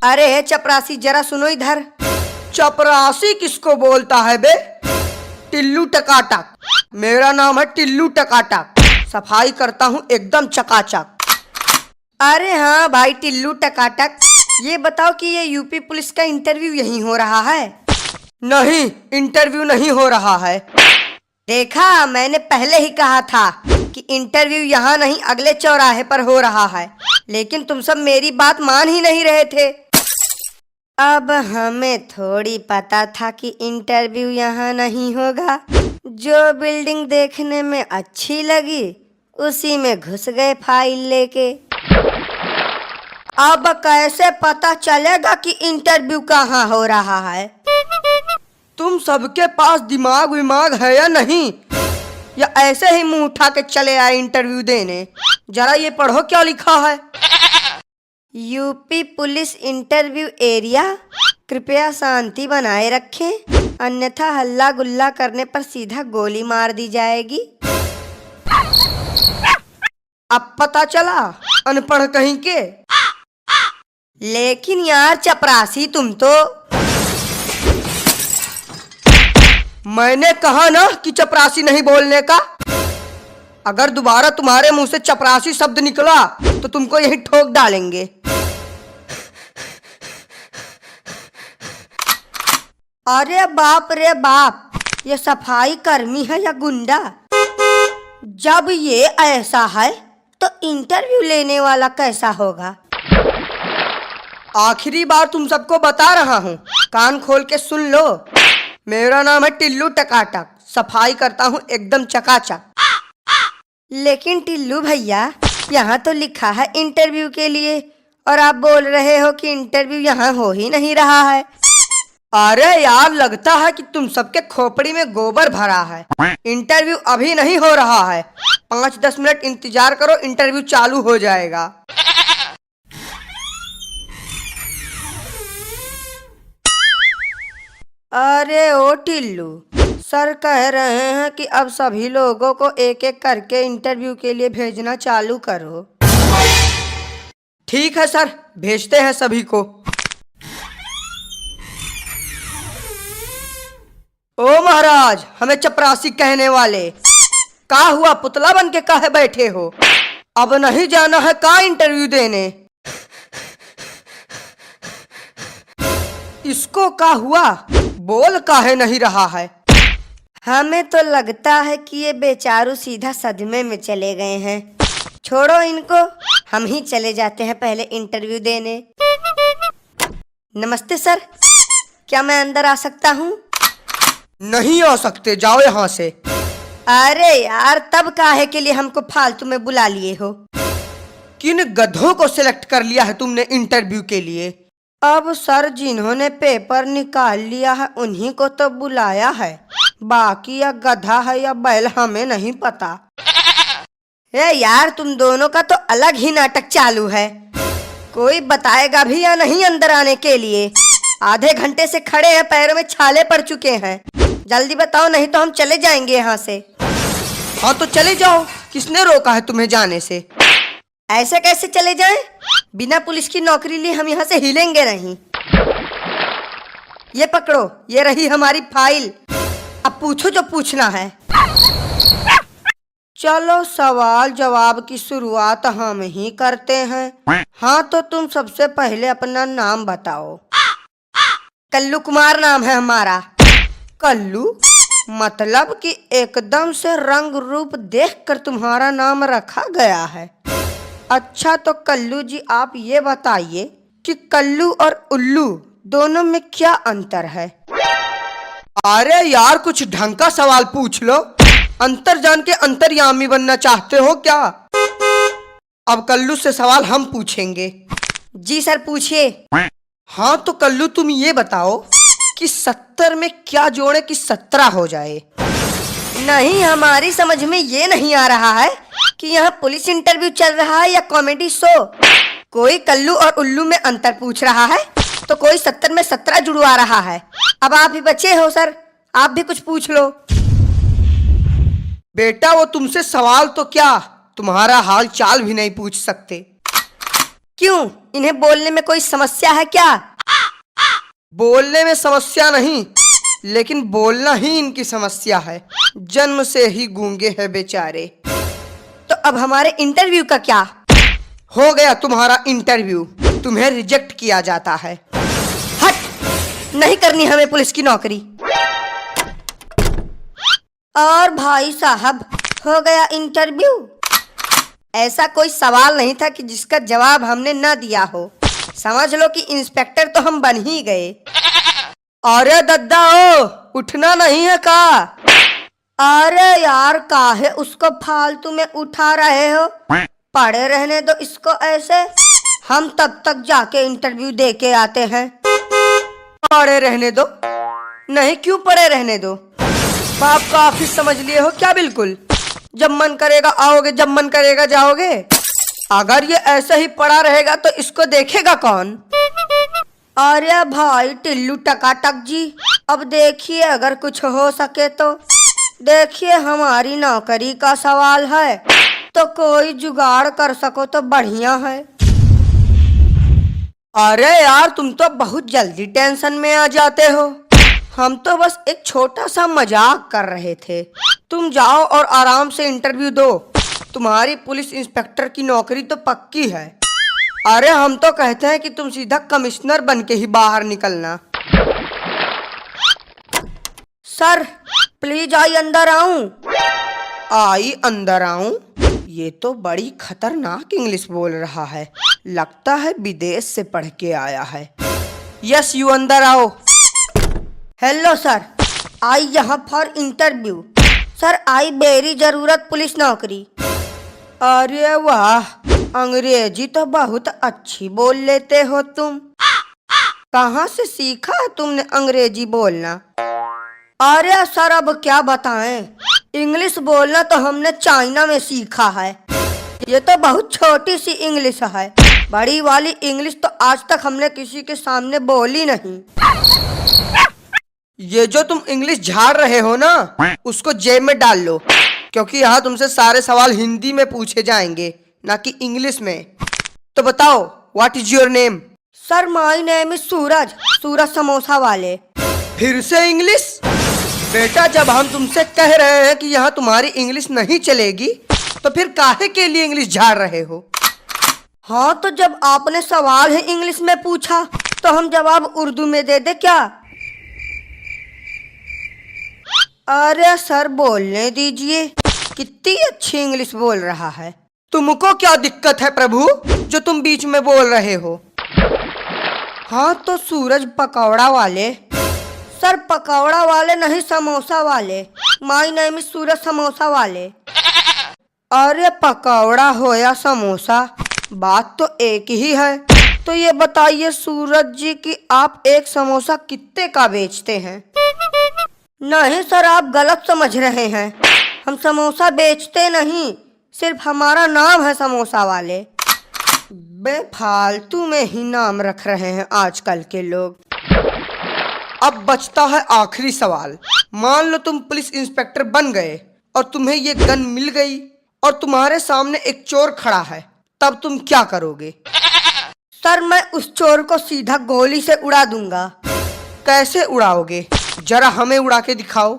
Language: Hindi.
अरे चपरासी जरा सुनो इधर। चपरासी किसको बोलता है बे? टिल्लू टकाटक। मेरा नाम है टिल्लू टकाटक। सफाई करता हूँ एकदम चकाचक। अरे हाँ भाई टिल्लू टकाटक, ये बताओ कि ये यूपी पुलिस का इंटरव्यू यहीं हो रहा है? नहीं, इंटरव्यू नहीं हो रहा है। देखा, मैंने पहले ही कहा था कि इंटरव्यू यहाँ नहीं अगले चौराहे पर हो रहा है, लेकिन तुम सब मेरी बात मान ही नहीं रहे थे। अब हमें थोड़ी पता था कि इंटरव्यू यहाँ नहीं होगा। जो बिल्डिंग देखने में अच्छी लगी उसी में घुस गए फाइल लेके। अब कैसे पता चलेगा कि इंटरव्यू कहाँ हो रहा है? तुम सबके पास दिमाग विमाग है या नहीं, या ऐसे ही मुंह उठा के चले आए इंटरव्यू देने? जरा ये पढ़ो क्या लिखा है। यूपी पुलिस इंटरव्यू एरिया, कृपया शांति बनाए रखें, अन्यथा हल्ला गुल्ला करने पर सीधा गोली मार दी जाएगी। अब पता चला, अनपढ़ कहीं के। लेकिन यार चपरासी तुम तो। मैंने कहा ना कि चपरासी नहीं बोलने का। अगर दोबारा तुम्हारे मुंह से चपरासी शब्द निकला तो तुमको यही ठोक डालेंगे। अरे बाप रे बाप, ये सफाई कर्मी है या गुंडा? जब ये ऐसा है तो इंटरव्यू लेने वाला कैसा होगा? आखिरी बार तुम सबको बता रहा हूँ, कान खोल के सुन लो। मेरा नाम है टिल्लू टकाटक, सफाई करता हूँ एकदम चकाचक। लेकिन टिल्लू भैया, यहाँ तो लिखा है इंटरव्यू के लिए, और आप बोल रहे हो कि इंटरव्यू यहाँ हो ही नहीं रहा है। अरे यार, लगता है कि तुम सबके खोपड़ी में गोबर भरा है। इंटरव्यू अभी नहीं हो रहा है, 5-10 मिनट इंतजार करो, इंटरव्यू चालू हो जाएगा। अरे ओ टिल्लू, सर कह रहे हैं कि अब सभी लोगों को एक एक करके इंटरव्यू के लिए भेजना चालू करो। ठीक है सर, भेजते हैं सभी को। ओ महाराज, हमें चपरासी कहने वाले, का हुआ? पुतला बन के काहे बैठे हो? अब नहीं जाना है का इंटरव्यू देने? इसको का हुआ? बोल काहे नहीं रहा है? हमें तो लगता है कि ये बेचारू सीधा सदमे में चले गए हैं। छोड़ो इनको, हम ही चले जाते हैं पहले इंटरव्यू देने। नमस्ते सर, क्या मैं अंदर आ सकता हूँ? नहीं आ सकते, जाओ यहाँ से। अरे यार, तब काहे के लिए हमको फालतू में बुला लिए हो? किन गधों को सिलेक्ट कर लिया है तुमने इंटरव्यू के लिए? अब सर, जिन्होंने पेपर निकाल लिया है उन्हीं को तो बुलाया है, बाकी या गधा है या बैल हमें नहीं पता। ए यार, तुम दोनों का तो अलग ही नाटक चालू है। कोई बताएगा भी या नहीं अंदर आने के लिए? आधे घंटे से खड़े हैं, पैरों में छाले पड़ चुके हैं। जल्दी बताओ, नहीं तो हम चले जाएंगे यहाँ से। हाँ तो चले जाओ, किसने रोका है तुम्हें जाने से? ऐसे कैसे चले जाएं? बिना पुलिस की नौकरी लिए हम यहाँ से हिलेंगे नहीं। ये पकड़ो, ये रही हमारी फाइल, अब पूछो जो पूछना है। चलो सवाल जवाब की शुरुआत हम ही करते हैं। हाँ तो तुम सबसे पहले अपना नाम बताओ। कल्लू कुमार नाम है हमारा। कल्लू मतलब कि एकदम से रंग रूप देखकर तुम्हारा नाम रखा गया है। अच्छा तो कल्लू जी, आप ये बताइए कि कल्लू और उल्लू दोनों में क्या अंतर है? अरे यार, कुछ ढंग का सवाल पूछ लो। अंतर जान के अंतर्यामी बनना चाहते हो क्या? अब कल्लू से सवाल हम पूछेंगे। जी सर, पूछिए। हाँ तो कल्लू, तुम ये बताओ कि 70 में क्या जोड़े कि 17 हो जाए? नहीं, हमारी समझ में ये नहीं आ रहा है कि यहाँ पुलिस इंटरव्यू चल रहा है या कॉमेडी शो। कोई कल्लू और उल्लू में अंतर पूछ रहा है तो कोई 70 में 17 जुड़वा रहा है। अब आप ही बचे हो सर, आप भी कुछ पूछ लो। बेटा, वो तुमसे सवाल तो क्या, तुम्हारा हाल चाल भी नहीं पूछ सकते। क्यों, इन्हें बोलने में कोई समस्या है क्या? बोलने में समस्या नहीं, लेकिन बोलना ही इनकी समस्या है। जन्म से ही गूंगे हैं बेचारे। तो अब हमारे इंटरव्यू का क्या? हो गया तुम्हारा इंटरव्यू, तुम्हें रिजेक्ट किया जाता है। हट, नहीं करनी हमें पुलिस की नौकरी। और भाई साहब, हो गया इंटरव्यू। ऐसा कोई सवाल नहीं था कि जिसका जवाब हमने न दिया हो। समझ लो कि इंस्पेक्टर तो हम बन ही गए। अरे दद्दा ओ, उठना नहीं है का? अरे यार, काहे उसको फालतू में उठा रहे हो? पड़े रहने दो इसको ऐसे, हम तब तक जाके इंटरव्यू दे के आते हैं। पड़े रहने दो? नहीं, क्यों पड़े रहने दो? बाप का ऑफिस समझ लिए हो क्या? बिल्कुल, जब मन करेगा आओगे, जब मन करेगा जाओगे। अगर ये ऐसा ही पड़ा रहेगा तो इसको देखेगा कौन? अरे भाई टिल्लू टकाटक जी, अब देखिए अगर कुछ हो सके तो। देखिए, हमारी नौकरी का सवाल है, तो कोई जुगाड़ कर सको तो बढ़िया है। अरे यार, तुम तो बहुत जल्दी टेंशन में आ जाते हो। हम तो बस एक छोटा सा मजाक कर रहे थे। तुम जाओ और आराम से इंटरव्यू दो। तुम्हारी पुलिस इंस्पेक्टर की नौकरी तो पक्की है। अरे हम तो कहते हैं कि तुम सीधा कमिश्नर बन के ही बाहर निकलना। सर प्लीज आई अंदर आऊं? आई अंदर आऊं? ये तो बड़ी खतरनाक इंग्लिश बोल रहा है। लगता है विदेश से पढ़ के आया है। यस, यू अंदर आओ। हेलो सर, आई यहाँ for interview. Sir I very जरूरत पुलिस नौकरी। अरे वाह, अंग्रेजी तो बहुत अच्छी बोल लेते हो तुम। कहाँ से सीखा है तुमने अंग्रेजी बोलना? अरे सर, अब क्या बताएं, इंग्लिश बोलना तो हमने चाइना में सीखा है। ये तो बहुत छोटी सी इंग्लिश है, बड़ी वाली इंग्लिश तो आज तक हमने किसी के सामने बोली नहीं। ये जो तुम इंग्लिश झाड़ रहे हो ना, उसको जेब में डाल लो, क्योंकि यहाँ तुमसे सारे सवाल हिंदी में पूछे जाएंगे, ना कि इंग्लिश में। तो बताओ, what is your name? Sir my name is Suraj, Suraj samosa वाले। फिर से इंग्लिश? बेटा, जब हम तुमसे कह रहे हैं कि यहाँ तुम्हारी इंग्लिश नहीं चलेगी, तो फिर काहे के लिए इंग्लिश झाड़ रहे हो? हाँ, तो जब आपने सवाल ही इंग्लिश में पूछा तो हम जवाब उर्दू में दे दे क्या? अरे सर बोलने दीजिए, कितनी अच्छी इंग्लिश बोल रहा है। तुमको क्या दिक्कत है प्रभु, जो तुम बीच में बोल रहे हो? हाँ तो सूरज पकौड़ा वाले। सर पकौड़ा वाले नहीं, समोसा वाले। माय नेम इज सूरज समोसा वाले। अरे पकौड़ा हो या समोसा, बात तो एक ही है। तो ये बताइए सूरज जी कि आप एक समोसा कितने का बेचते हैं? नहीं सर, आप गलत समझ रहे हैं। हम समोसा बेचते नहीं, सिर्फ हमारा नाम है समोसा वाले। बेफालतू में ही नाम रख रहे हैं आजकल के लोग। अब बचता है आखिरी सवाल। मान लो तुम पुलिस इंस्पेक्टर बन गए और तुम्हें ये गन मिल गई और तुम्हारे सामने एक चोर खड़ा है, तब तुम क्या करोगे? सर मैं उस चोर को सीधा गोली से उड़ा दूंगा। कैसे उड़ाओगे? जरा हमें उड़ा के दिखाओ।